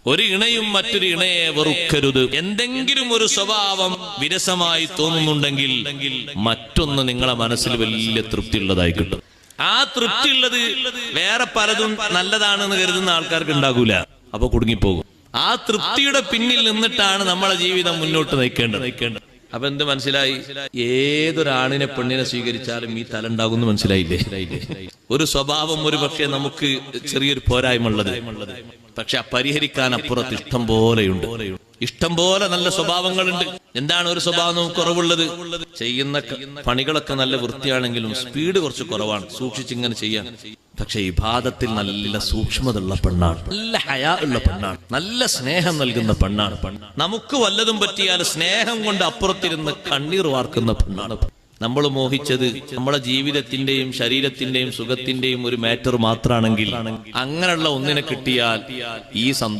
ഒരു ഇണയും മറ്റൊരു ഇണയെ വെറുക്കരുത്. എന്തെങ്കിലും ഒരു സ്വഭാവം വിരസമായി തോന്നുന്നുണ്ടെങ്കിൽ മറ്റൊന്ന് നിങ്ങളെ മനസ്സിൽ വലിയ തൃപ്തിയുള്ളതായി കിട്ടും. ആ തൃപ്തിയുള്ളത് വേറെ പലതും നല്ലതാണെന്ന് കരുതുന്ന ആൾക്കാർക്ക് ഉണ്ടാകൂല. അപ്പൊ കുടുങ്ങിപ്പോകും. ആ തൃപ്തിയുടെ പിന്നിൽ നിന്നിട്ടാണ് നമ്മളെ ജീവിതം മുന്നോട്ട് നയിക്കേണ്ടത്. അപ്പൊ എന്ത് മനസ്സിലായി? ഏതൊരാണിനെ പെണ്ണിനെ സ്വീകരിച്ചാലും ഈ തല ഉണ്ടാകുമെന്ന് മനസ്സിലായില്ലേ? ഒരു സ്വഭാവം ഒരു പക്ഷേ നമുക്ക് ചെറിയൊരു പോരായ്മ ഉള്ളത്, പക്ഷെ പരിഹരിക്കാൻ അപ്പുറത്ത് ഇഷ്ടം പോലെയുണ്ട്. ഇഷ്ടം പോലെ നല്ല സ്വഭാവങ്ങളുണ്ട്. എന്താണ് ഒരു സ്വഭാവം നമുക്ക് കുറവുള്ളത്? ചെയ്യുന്ന പണികളൊക്കെ നല്ല വൃത്തിയാണെങ്കിലും സ്പീഡ് കുറച്ച് കുറവാണ്, സൂക്ഷിച്ചിങ്ങനെ ചെയ്യാൻ. പക്ഷെ ഇബാദത്തിൽ നല്ല സൂക്ഷ്മത ഉള്ള പെണ്ണാണ്, നല്ല ഹയാ ഉള്ള പെണ്ണാണ്, നല്ല സ്നേഹം നൽകുന്ന പെണ്ണാണ്. നമുക്ക് വല്ലതും പറ്റിയാൽ സ്നേഹം കൊണ്ട് അപ്പുറത്തിരുന്ന് കണ്ണീർ വാർക്കുന്ന പെണ്ണാണ്. നമ്മൾ മോഹിച്ചത് നമ്മുടെ ജീവിതത്തിന്റെയും ശരീരത്തിന്റെയും സുഖത്തിന്റെയും ഒരു മാറ്റർ മാത്രമാണെങ്കിൽ അങ്ങനെയുള്ള ഒന്നിനെ കിട്ടിയാൽ ഈ സന്തോഷം